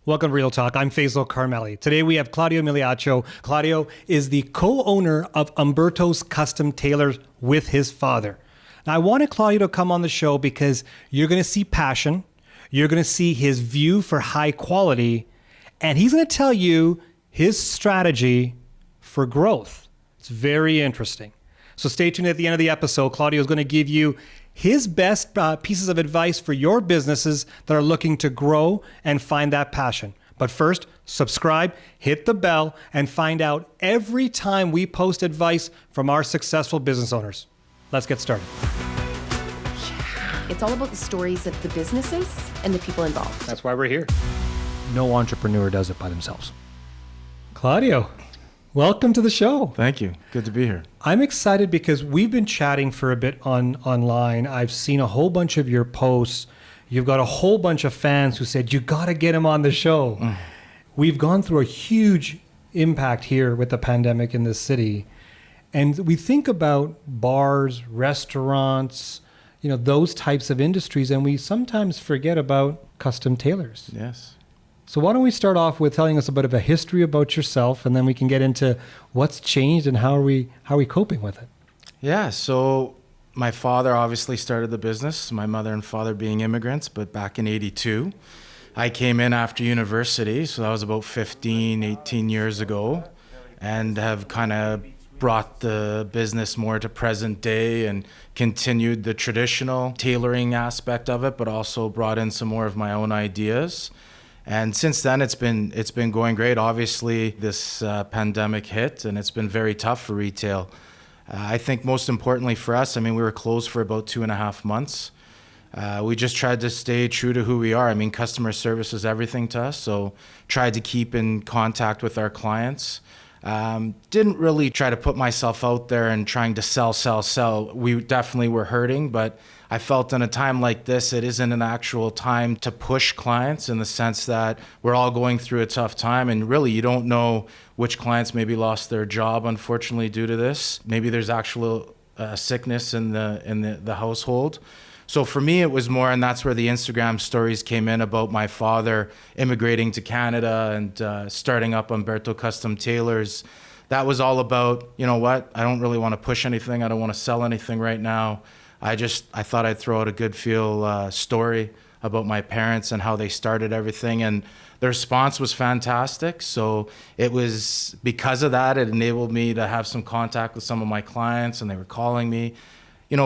Welcome to Real Talk. I'm Faisal Karmali. Today we have Claudio Migliaccio. Claudio is the co-owner of Umberto's Custom Tailors with his father. Now, I wanted Claudio to come on the show because you're going to see passion, you're going to see his view for high quality, and he's going to tell you his strategy for growth. It's very interesting. So stay tuned at the end of the episode. Claudio is going to give you his best pieces of advice for your businesses that are looking to grow and find that passion. But first, subscribe, hit the bell, and find out every time we post advice from our successful business owners. Let's get started. It's all about the stories of the businesses and the people involved. That's why we're here. No entrepreneur does it by themselves. Claudio, welcome to the show. Thank you. Good to be here. I'm excited because we've been chatting for a bit online. I've seen a whole bunch of your posts. You've got a whole bunch of fans who said, you got to get him on the show. We've gone through a huge impact here with the pandemic in this city. And we think about bars, restaurants, those types of industries, and we sometimes forget about custom tailors. Yes. So why don't we start off with telling us a bit of a history about yourself, and then we can get into what's changed and how are we coping with it? Yeah, so my father obviously started the business, my mother and father being immigrants, but back in 82. I came in after university, so that was about 15, 18 years ago, and have kind of brought the business more to present day and continued the traditional tailoring aspect of it, but also brought in some more of my own ideas. And since then, it's been going great. Obviously, this pandemic hit, and it's been very tough for retail. I think most importantly for us, we were closed for about 2.5 months. We just tried to stay true to who we are. Customer service is everything to us, so tried to keep in contact with our clients. Didn't really try to put myself out there and trying to sell. We definitely were hurting, but I felt in a time like this, it isn't an actual time to push clients in the sense that we're all going through a tough time, and really you don't know which clients maybe lost their job, unfortunately, due to this. Maybe there's actual sickness in the household. So for me, it was more, and that's where the Instagram stories came in about my father immigrating to Canada and starting up Umberto Custom Tailors. That was all about, I don't really want to push anything. I don't want to sell anything right now. I thought I'd throw out a good feel story about my parents and how they started everything. And the response was fantastic. So it was because of that, it enabled me to have some contact with some of my clients, and they were calling me.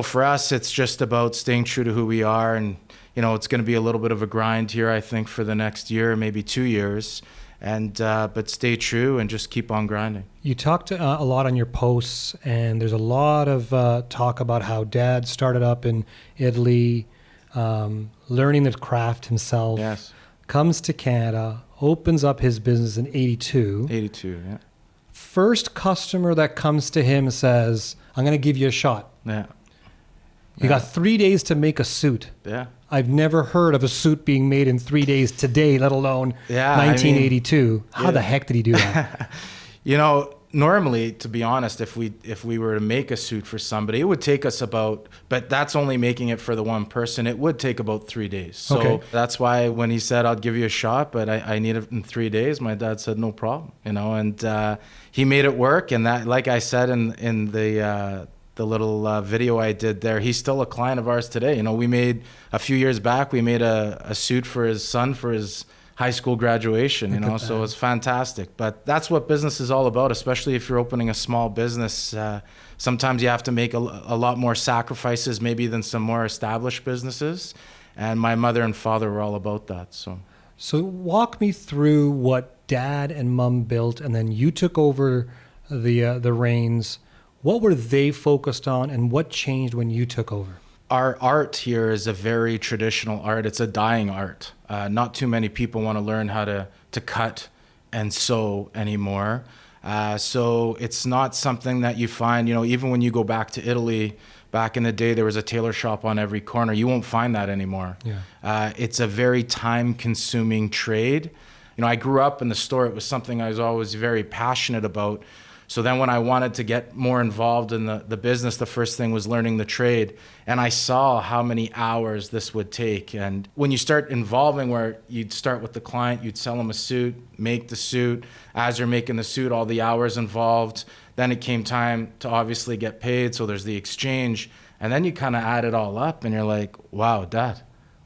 For us, it's just about staying true to who we are. And, it's going to be a little bit of a grind here, I think, for the next year, maybe 2 years. But stay true and just keep on grinding. You talked a lot on your posts, and there's a lot of talk about how Dad started up in Italy, learning the craft himself. Yes. Comes to Canada, opens up his business in 82. 82, yeah. First customer that comes to him says, I'm going to give you a shot. Yeah. You got 3 days to make a suit. Yeah. I've never heard of a suit being made in 3 days today, let alone 1982. How the heck did he do that? Normally, to be honest, if we were to make a suit for somebody, it would take us but that's only making it for the one person. It would take about 3 days. So That's why when he said, I'll give you a shot, but I need it in 3 days, my dad said, no problem, and he made it work. And that, like I said in the little video I did there, he's still a client of ours today. We made a few years back, we made a suit for his son for his high school graduation, so it's fantastic. But that's what business is all about, especially if you're opening a small business. Sometimes you have to make a lot more sacrifices maybe than some more established businesses. And my mother and father were all about that. So walk me through what Dad and Mom built, and then you took over the reins. What were they focused on, and what changed when you took over? Our art here is a very traditional art. It's a dying art. Not too many people want to learn how to cut and sew anymore. So it's not something that you find, even when you go back to Italy, back in the day, there was a tailor shop on every corner. You won't find that anymore. Yeah. It's a very time-consuming trade. I grew up in the store. It was something I was always very passionate about. So then when I wanted to get more involved in the business, the first thing was learning the trade. And I saw how many hours this would take. And when you start involving, where you'd start with the client, you'd sell them a suit, make the suit. As you're making the suit, all the hours involved. Then it came time to obviously get paid. So there's the exchange. And then you kind of add it all up and you're like, wow, Dad,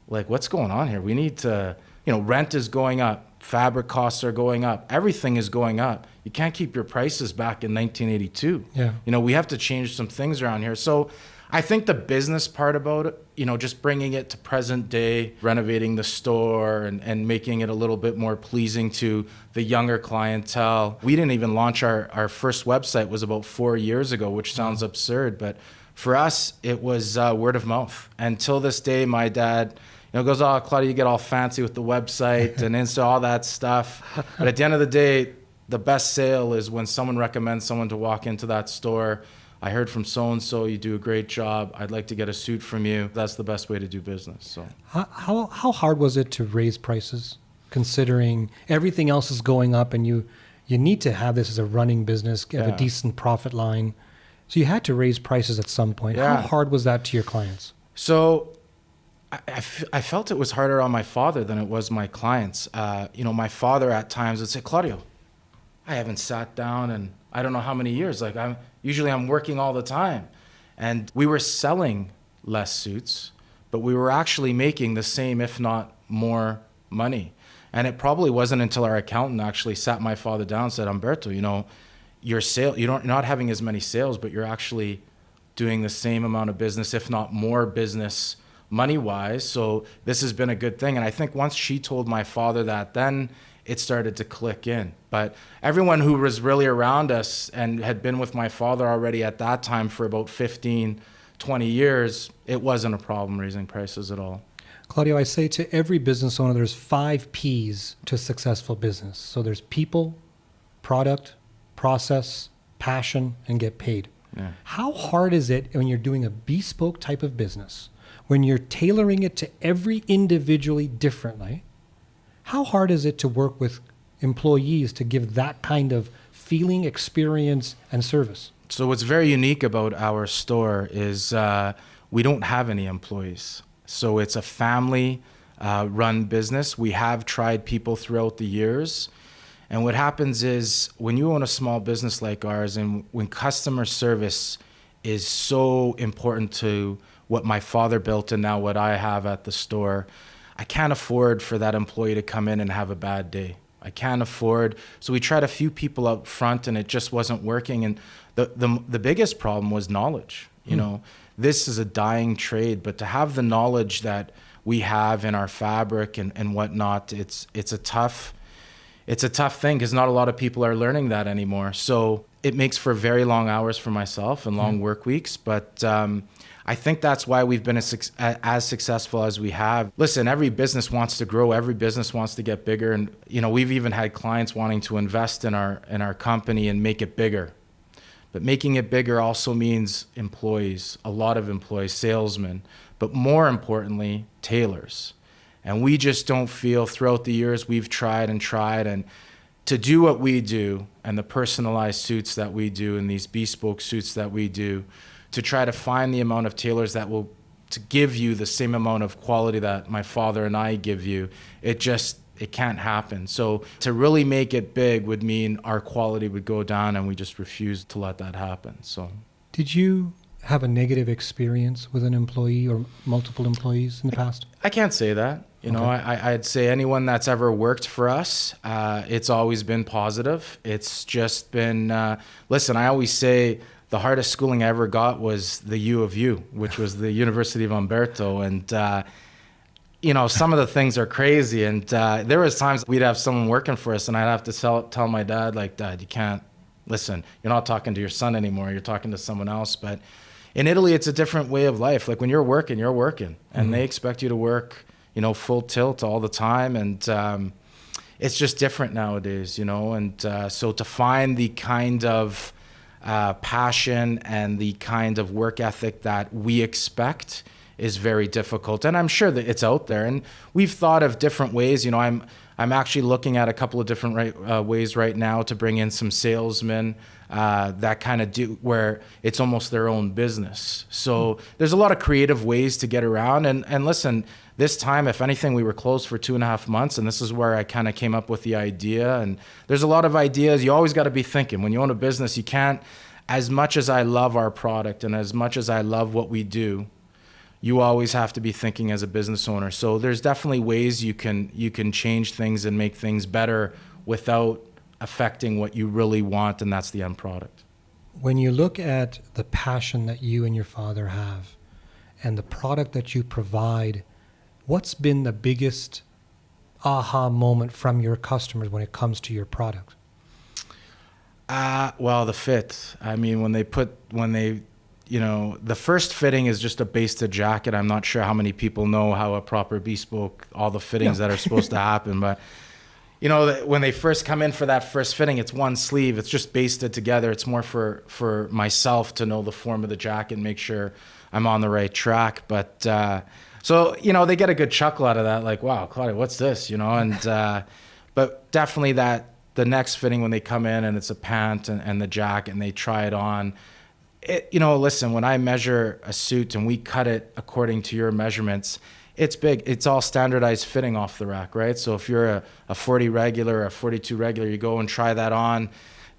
like what's going on here? We need to, rent is going up. Fabric costs are going up. Everything is going up. You can't keep your prices back in 1982. Yeah. We have to change some things around here. So I think the business part about it, just bringing it to present day, renovating the store and making it a little bit more pleasing to the younger clientele. We didn't even launch our first website was about 4 years ago, which sounds absurd. But for us, it was word of mouth. Until this day, my dad goes, oh, Claudio, you get all fancy with the website and Insta, all that stuff. But at the end of the day, the best sale is when someone recommends someone to walk into that store. I heard from so-and-so, you do a great job. I'd like to get a suit from you. That's the best way to do business. So, How hard was it to raise prices, considering everything else is going up and you need to have this as a running business, get a decent profit line. So you had to raise prices at some point. Yeah. How hard was that to your clients? So I felt it was harder on my father than it was my clients. My father at times would say, Claudio, I haven't sat down in I don't know how many years. Like I'm working all the time. And we were selling less suits, but we were actually making the same, if not more money. And it probably wasn't until our accountant actually sat my father down and said, Umberto, you're not having as many sales, but you're actually doing the same amount of business, if not more business money-wise. So this has been a good thing. And I think once she told my father that, then it started to click in. But everyone who was really around us and had been with my father already at that time for about 15, 20 years, it wasn't a problem raising prices at all. Claudio, I say to every business owner, there's 5 P's to a successful business. So there's people, product, process, passion, and get paid. Yeah. How hard is it when you're doing a bespoke type of business, when you're tailoring it to every individually differently? How hard is it to work with employees to give that kind of feeling, experience, and service? So what's very unique about our store is we don't have any employees. So it's a family run business. We have tried people throughout the years. And what happens is when you own a small business like ours and when customer service is so important to what my father built and now what I have at the store, I can't afford for that employee to come in and have a bad day. I can't afford. So we tried a few people up front and it just wasn't working. And the biggest problem was knowledge. This is a dying trade, but to have the knowledge that we have in our fabric and whatnot, it's a tough thing because not a lot of people are learning that anymore. So it makes for very long hours for myself and long work weeks. But I think that's why we've been as successful as we have. Listen, every business wants to grow. Every business wants to get bigger. And, we've even had clients wanting to invest in our company and make it bigger. But making it bigger also means employees, a lot of employees, salesmen, but more importantly, tailors. And we just don't feel throughout the years we've tried and to do what we do and the personalized suits that we do and these bespoke suits that we do, to try to find the amount of tailors that will to give you the same amount of quality that my father and I give you, it can't happen. So to really make it big would mean our quality would go down and we just refuse to let that happen. So did you have a negative experience with an employee or multiple employees in the past? I can't say that. I'd say anyone that's ever worked for us, it's always been positive. It's just been, listen, I always say the hardest schooling I ever got was the U of U, which was the University of Umberto. And, some of the things are crazy. And there was times we'd have someone working for us and I'd have to tell my dad, like, Dad, you can't, listen, you're not talking to your son anymore. You're talking to someone else. But in Italy, it's a different way of life. Like when you're working. And they expect you to work, full tilt all the time. And it's just different nowadays, And so to find the kind of passion and the kind of work ethic that we expect is very difficult. And I'm sure that it's out there. And we've thought of different ways. I'm actually looking at a couple of different ways right now to bring in some salesmen that kind of do where it's almost their own business. So there's a lot of creative ways to get around. And listen, this time, if anything, we were closed for 2.5 months, and this is where I kind of came up with the idea. And there's a lot of ideas. You always got to be thinking. When you own a business, you can't, as much as I love our product and as much as I love what we do, you always have to be thinking as a business owner. So there's definitely ways you can change things and make things better without affecting what you really want, and that's the end product. When you look at the passion that you and your father have and the product that you provide, what's been the biggest aha moment from your customers when it comes to your product? Well, the fit. I mean, the first fitting is just a basted jacket. I'm not sure how many people know how a proper bespoke, all the fittings that are supposed to happen. But, when they first come in for that first fitting, it's one sleeve. It's just basted together. It's more for myself to know the form of the jacket and make sure I'm on the right track. But, so, they get a good chuckle out of that. Like, wow, Claudio, what's this? But definitely the next fitting when they come in and it's a pant and the jacket and they try it on, listen, when I measure a suit and we cut it according to your measurements, it's big. It's all standardized fitting off the rack, right? So if you're a 40 regular or a 42 regular, you go and try that on.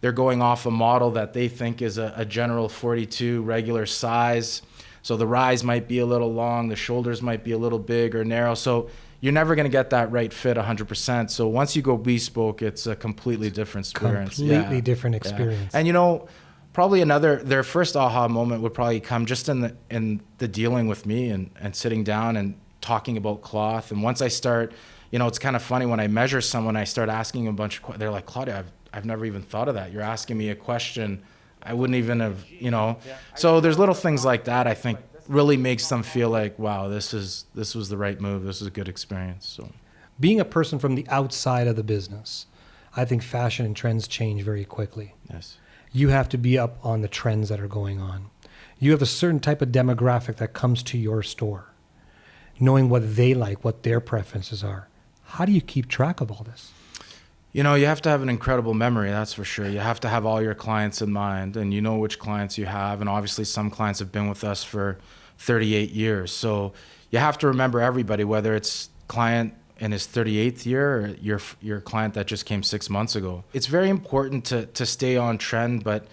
They're going off a model that they think is a general 42 regular size. So the rise might be a little long, the shoulders might be a little big or narrow. So you're never going to get that right fit 100%. So once you go bespoke, it's a completely different experience. Completely different experience. Yeah. And probably their first aha moment would probably come just in the dealing with me and sitting down and talking about cloth. And once I start, it's kind of funny when I measure someone, I start asking a bunch of questions. They're like, Claudio, I've never even thought of that. You're asking me a question I wouldn't even have, So there's little things like that I think really makes them feel like, wow, this was the right move. This is a good experience. So being a person from the outside of the business, I think fashion and trends change very quickly. Yes. You have to be up on the trends that are going on. You have a certain type of demographic that comes to your store, knowing what they like, what their preferences are. How do you keep track of all this? You have to have an incredible memory, that's for sure. You have to have all your clients in mind, and you know which clients you have. And obviously some clients have been with us for 38 years. So you have to remember everybody, whether it's client in his 38th year or your client that just came 6 months ago. It's very important to stay on trend, but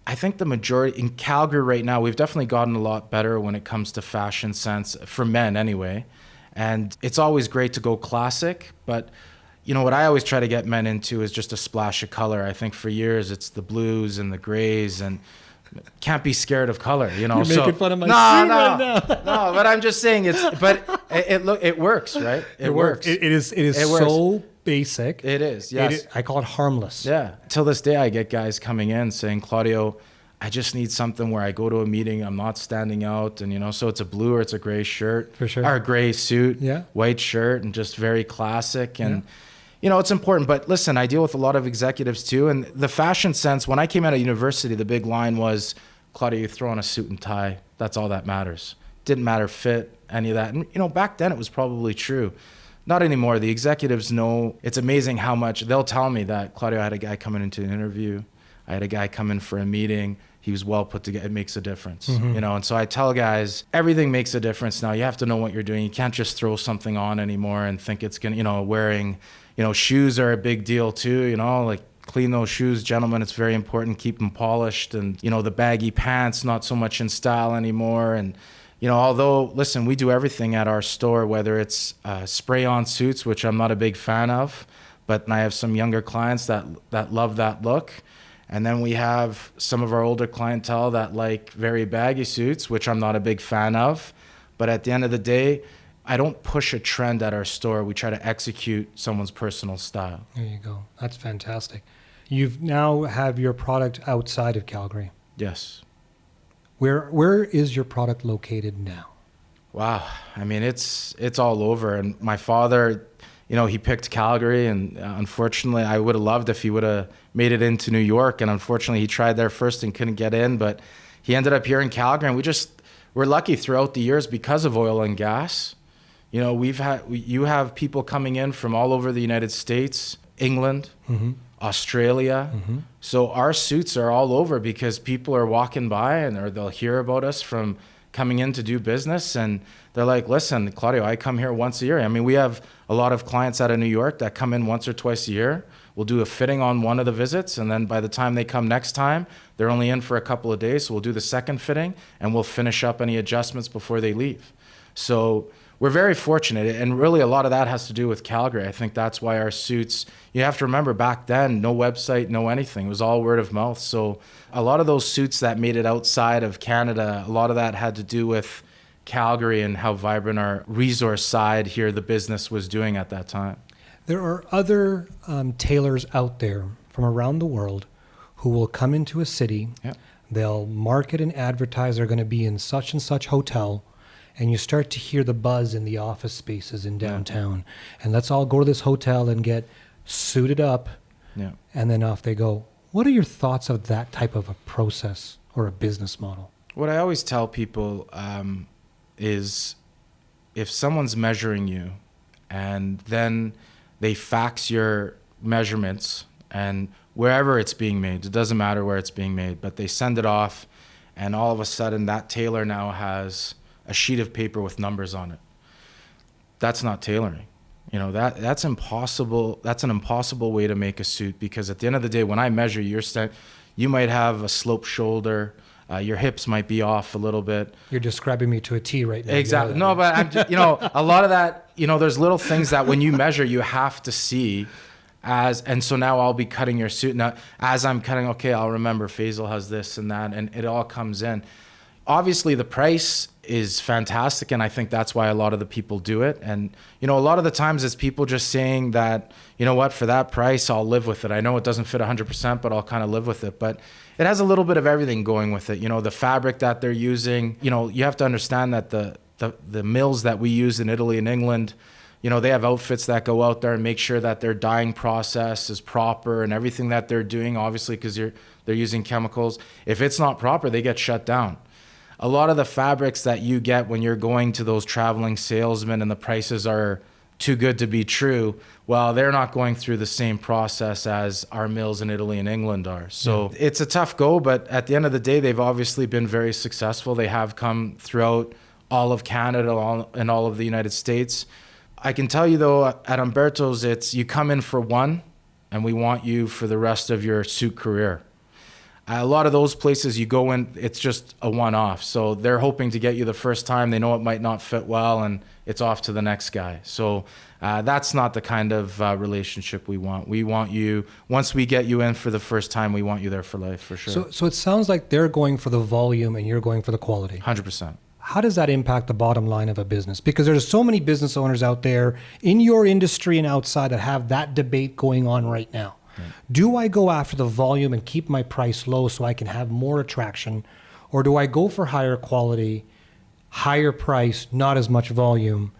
I think the majority in Calgary right now, we've definitely gotten a lot better when it comes to fashion sense, for men anyway. And it's always great to go classic, but what I always try to get men into is just a splash of color. I think for years it's the blues and the grays, and can't be scared of color. You're making fun of my suit right now. No, but I'm just saying it works, right? It works. It is works. So basic. It is. Yes. I call it harmless. Yeah. Till this day, I get guys coming in saying, Claudio, I just need something where I go to a meeting, I'm not standing out, and so it's a blue or it's a gray shirt, for sure, or a gray suit, yeah, white shirt, and just very classic. And it's important. But listen, I deal with a lot of executives too, and the fashion sense. When I came out of university, the big line was, Claudio, you throw on a suit and tie. That's all that matters. Didn't matter fit, any of that. And back then it was probably true. Not anymore. The executives know. It's amazing how much they'll tell me that, Claudio, I had a guy coming into an interview. I had a guy come in for a meeting. He was well put together. It makes a difference, And so I tell guys, everything makes a difference now. You have to know what you're doing. You can't just throw something on anymore and think it's gonna, wearing, shoes are a big deal too. Like clean those shoes, gentlemen. It's very important. Keep them polished, and the baggy pants not so much in style anymore. And although listen, we do everything at our store, whether it's spray-on suits, which I'm not a big fan of, but I have some younger clients that love that look. And then we have some of our older clientele that like very baggy suits, which I'm not a big fan of. But at the end of the day, I don't push a trend at our store. We try to execute someone's personal style. There you go. That's fantastic. You've now have your product outside of Calgary. Yes. Where is your product located now? Wow. I mean, it's all over. And my father, he picked Calgary, and unfortunately, I would have loved if he would have made it into New York. And unfortunately, he tried there first and couldn't get in, but he ended up here in Calgary. And we're lucky throughout the years because of oil and gas. You know, you have people coming in from all over the United States, England, Australia. So our suits are all over because people are walking by or they'll hear about us from coming in to do business. And they're like, listen, Claudio, I come here once a year. I mean, we have a lot of clients out of New York that come in once or twice a year. We'll do a fitting on one of the visits. And then by the time they come next time, they're only in for a couple of days. So we'll do the second fitting and we'll finish up any adjustments before they leave. So we're very fortunate, and really a lot of that has to do with Calgary. I think that's why our suits, you have to remember back then, no website, no anything. It was all word of mouth. So a lot of those suits that made it outside of Canada, a lot of that had to do with Calgary and how vibrant our resource side here, the business was doing at that time. There are other tailors out there from around the world who will come into a city. Yeah. They'll market and advertise they're going to be in such and such hotel. And you start to hear the buzz in the office spaces in downtown. And let's all go to this hotel and get suited up. Yeah. And then off they go. What are your thoughts of that type of a process or a business model? What I always tell people is if someone's measuring you and then they fax your measurements and wherever it's being made, it doesn't matter where it's being made, but they send it off and all of a sudden that tailor now has a sheet of paper with numbers on it. That's not tailoring. You know, that's impossible. That's an impossible way to make a suit because at the end of the day, when I measure you might have a sloped shoulder. Your hips might be off a little bit. You're describing me to a T right now. Exactly. No, but I'm just, you know, a lot of that, you know, there's little things that when you measure, you have to see and so now I'll be cutting your suit. Now, as I'm cutting, okay, I'll remember Faisal has this and that, and it all comes in. Obviously, the price is fantastic, and I think that's why a lot of the people do it. And, you know, a lot of the times it's people just saying that, you know what, for that price, I'll live with it. I know it doesn't fit 100%, but I'll kind of live with it. But it has a little bit of everything going with it. You know, the fabric that they're using, you know, you have to understand that the mills that we use in Italy and England, you know, they have outfits that go out there and make sure that their dyeing process is proper and everything that they're doing, obviously, because they're using chemicals. If it's not proper, they get shut down. A lot of the fabrics that you get when you're going to those traveling salesmen and the prices are too good to be true, well, they're not going through the same process as our mills in Italy and England are. So it's a tough go, but at the end of the day, they've obviously been very successful. They have come throughout all of Canada and all of the United States. I can tell you though, at Umberto's, it's you come in for one and we want you for the rest of your suit career. A lot of those places you go in, it's just a one-off. So they're hoping to get you the first time. They know it might not fit well, and it's off to the next guy. So that's not the kind of relationship we want. We want you, once we get you in for the first time, we want you there for life, for sure. So it sounds like they're going for the volume and you're going for the quality. 100%. How does that impact the bottom line of a business? Because there's so many business owners out there in your industry and outside that have that debate going on right now. Do I go after the volume and keep my price low so I can have more attraction? Or do I go for higher quality, higher price, not as much volume?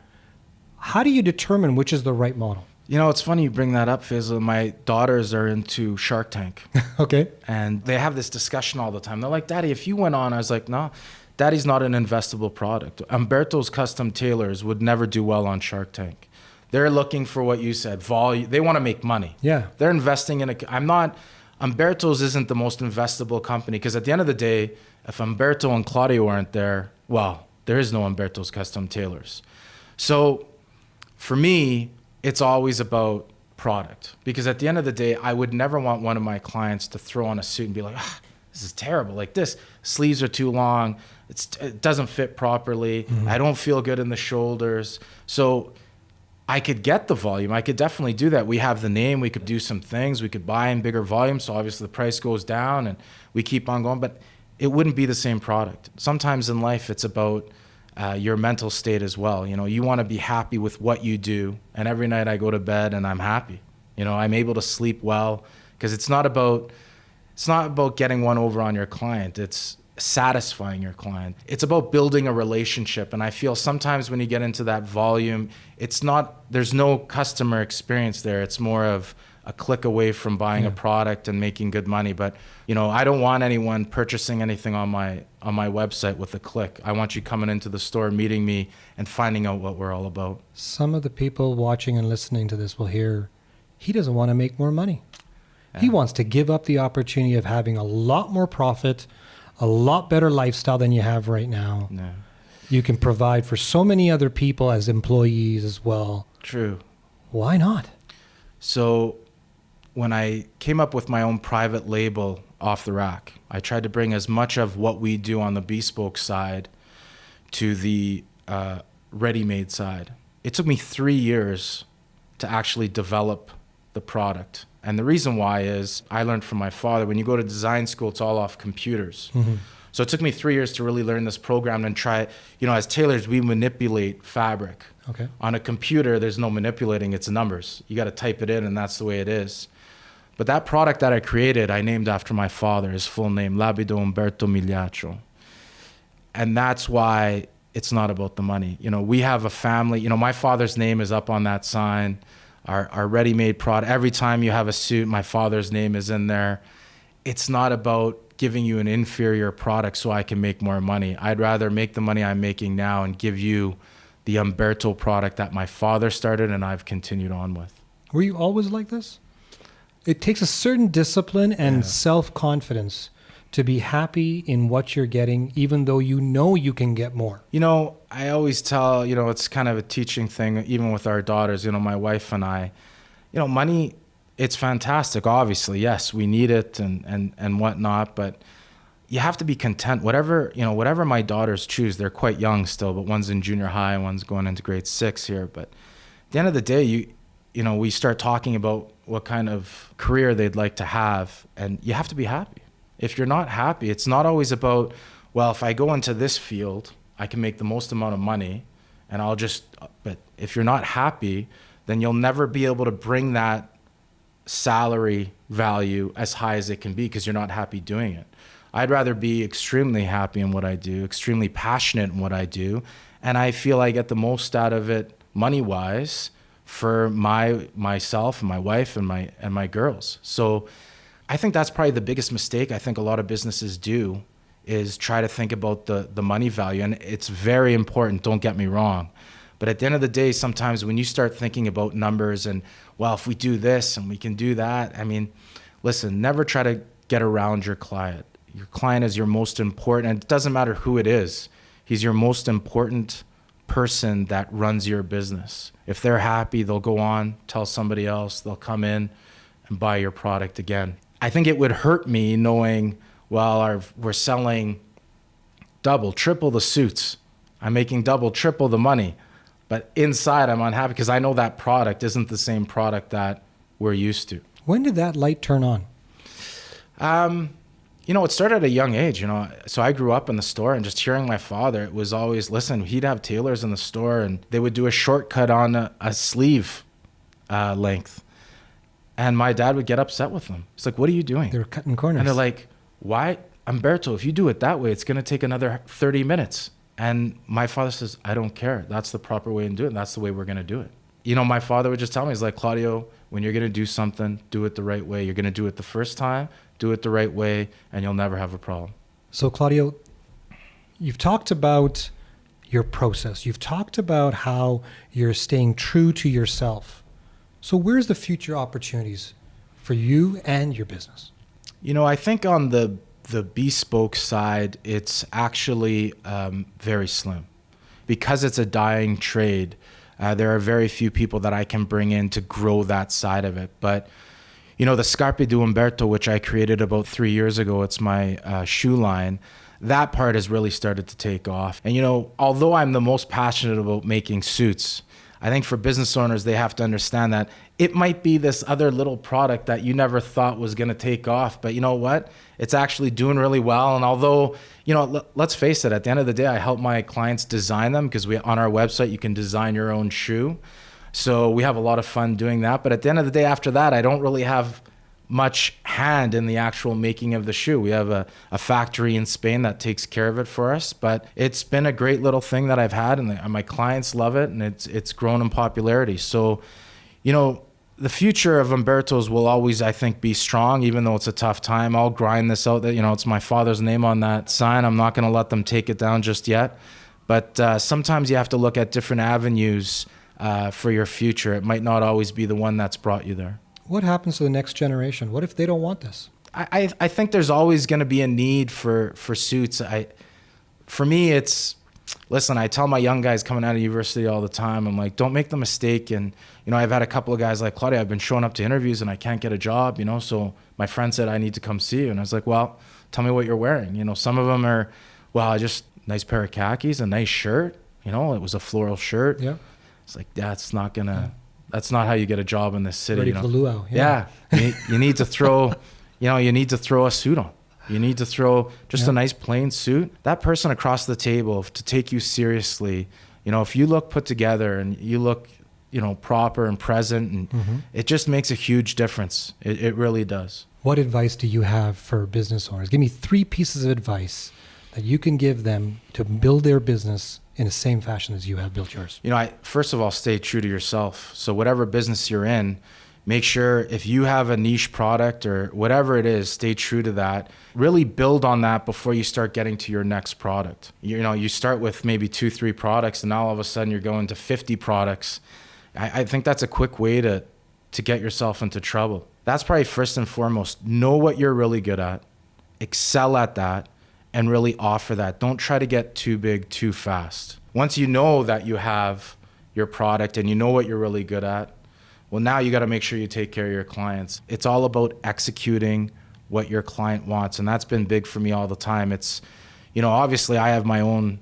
How do you determine which is the right model? You know, it's funny you bring that up, Faisal. My daughters are into Shark Tank. Okay. And they have this discussion all the time. They're like, Daddy, if you went on, I was like, no, Daddy's not an investable product. Umberto's custom tailors would never do well on Shark Tank. They're looking for what you said, volume. They want to make money. Yeah. They're investing in Umberto's isn't the most investable company because at the end of the day, if Umberto and Claudio aren't there, well, there is no Umberto's custom tailors. So for me, it's always about product because at the end of the day, I would never want one of my clients to throw on a suit and be like, this is terrible. Like this, sleeves are too long. It doesn't fit properly. Mm-hmm. I don't feel good in the shoulders. So I could get the volume. I could definitely do that. We have the name. We could do some things. We could buy in bigger volume. So obviously the price goes down and we keep on going. But it wouldn't be the same product. Sometimes in life, it's about your mental state as well. You know, you want to be happy with what you do. And every night I go to bed and I'm happy. You know, I'm able to sleep well because it's not about getting one over on your client. It's satisfying your client. It's about building a relationship. And I feel sometimes when you get into that volume, there's no customer experience there. It's more of a click away from buying a product and making good money. But, I don't want anyone purchasing anything on my website with a click. I want you coming into the store, meeting me, and finding out what we're all about. Some of the people watching and listening to this will hear, he doesn't want to make more money. He wants to give up the opportunity of having a lot more profit, a lot better lifestyle than you have right now. No. You can provide for so many other people as employees as well. True. Why not? So when I came up with my own private label off the rack, I tried to bring as much of what we do on the bespoke side to the ready-made side. It took me 3 years to actually develop the product. And the reason why is I learned from my father, when you go to design school, it's all off computers. Mm-hmm. So it took me 3 years to really learn this program and try, as tailors, we manipulate fabric. Okay. On a computer, there's no manipulating, it's numbers. You got to type it in and that's the way it is. But that product that I created, I named after my father, his full name, Labido Umberto Migliaccio. And that's why it's not about the money. We have a family, my father's name is up on that sign. Our ready-made product, every time you have a suit, my father's name is in there. It's not about giving you an inferior product so I can make more money. I'd rather make the money I'm making now and give you the Umberto product that my father started and I've continued on with. Were you always like this? It takes a certain discipline and self-confidence to be happy in what you're getting, even though you can get more. I always tell, it's kind of a teaching thing, even with our daughters, my wife and I, money, it's fantastic. Obviously, yes, we need it and whatnot, but you have to be content. Whatever my daughters choose, they're quite young still, but one's in junior high, one's going into grade 6 here. But at the end of the day, we start talking about what kind of career they'd like to have, and you have to be happy. If you're not happy, it's not always about, well, if I go into this field, I can make the most amount of money and but if you're not happy, then you'll never be able to bring that salary value as high as it can be because you're not happy doing it. I'd rather be extremely happy in what I do, extremely passionate in what I do, and I feel I get the most out of it money-wise for myself and my wife and my girls. So I think that's probably the biggest mistake I think a lot of businesses do is try to think about the money value. And it's very important, don't get me wrong. But at the end of the day, sometimes when you start thinking about numbers and, well, if we do this and we can do that, listen, never try to get around your client. Your client is your most important, and it doesn't matter who it is. He's your most important person that runs your business. If they're happy, they'll go on, tell somebody else, they'll come in and buy your product again. I think it would hurt me knowing, well, we're selling double, triple the suits. I'm making double, triple the money. But inside, I'm unhappy because I know that product isn't the same product that we're used to. When did that light turn on? It started at a young age, So I grew up in the store and just hearing my father, it was always, listen, he'd have tailors in the store and they would do a shortcut on a sleeve length. And my dad would get upset with them. It's like, what are you doing? They were cutting corners. And they're like, why? Umberto, if you do it that way, it's going to take another 30 minutes. And my father says, I don't care. That's the proper way to do it. And that's the way we're going to do it. My father would just tell me, he's like, Claudio, when you're going to do something, do it the right way. You're going to do it the first time, do it the right way, and you'll never have a problem. So, Claudio, you've talked about your process. You've talked about how you're staying true to yourself. So where's the future opportunities for you and your business? I think on the bespoke side, it's actually very slim. Because it's a dying trade, there are very few people that I can bring in to grow that side of it. But, the Scarpe di Umberto, which I created about 3 years ago, it's my shoe line, that part has really started to take off. And, although I'm the most passionate about making suits, I think for business owners, they have to understand that it might be this other little product that you never thought was going to take off. But you know what? It's actually doing really well. And although, let's face it, at the end of the day, I help my clients design them because on our website, you can design your own shoe. So we have a lot of fun doing that. But at the end of the day, after that, I don't really have much hand in the actual making of the shoe. We have a factory in Spain that takes care of it for us, but it's been a great little thing that I've had, and my clients love it, and it's grown in popularity. So, you know, the future of Umberto's will always, I think, be strong, even though it's a tough time. I'll grind this out. You know, it's my father's name on that sign. I'm not going to let them take it down just yet. But sometimes you have to look at different avenues for your future. It might not always be the one that's brought you there. What happens to the next generation? What if they don't want this? I think there's always going to be a need for suits. For me, listen, I tell my young guys coming out of university all the time, I'm like, don't make the mistake. And, you know, I've had a couple of guys like, Claudio, I've been showing up to interviews and I can't get a job, you know, so my friend said, I need to come see you. And I was like, well, tell me what you're wearing. You know, some of them are, well, just nice pair of khakis, a nice shirt, you know, it was a floral shirt. Yeah. It's like, that's not how you get a job in this city. Ready you know? for the luau. Yeah. You need to throw, you need to throw a suit on. You need to throw just a nice plain suit. That person across the table, to take you seriously, you know, if you look put together and you look, you know, proper and present, and it just makes a huge difference. It really does. What advice do you have for business owners? Give me 3 pieces of advice that you can give them to build their business in the same fashion as you have built yours. You know, first of all, stay true to yourself. So whatever business you're in, make sure if you have a niche product or whatever it is, stay true to that. Really build on that before you start getting to your next product. You know, you start with maybe 2-3 products, and now all of a sudden you're going to 50 products. I think that's a quick way to get yourself into trouble. That's probably first and foremost. Know what you're really good at, excel at that, and really offer that. Don't try to get too big too fast. Once you know that you have your product and you know what you're really good at, well, now you got to make sure you take care of your clients. It's all about executing what your client wants. And that's been big for me all the time. It's, you know, obviously I have my own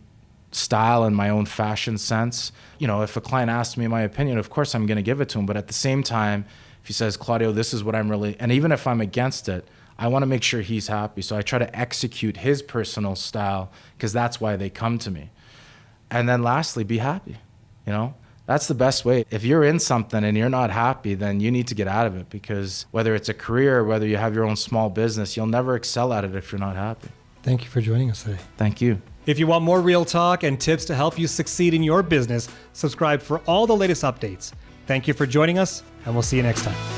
style and my own fashion sense. You know, if a client asks me my opinion, of course I'm going to give it to him. But at the same time, if he says, Claudio, this is what I'm really, and even if I'm against it, I want to make sure he's happy. So I try to execute his personal style because that's why they come to me. And then lastly, be happy, you know? That's the best way. If you're in something and you're not happy, then you need to get out of it, because whether it's a career or whether you have your own small business, you'll never excel at it if you're not happy. Thank you for joining us today. Thank you. If you want more real talk and tips to help you succeed in your business, subscribe for all the latest updates. Thank you for joining us, and we'll see you next time.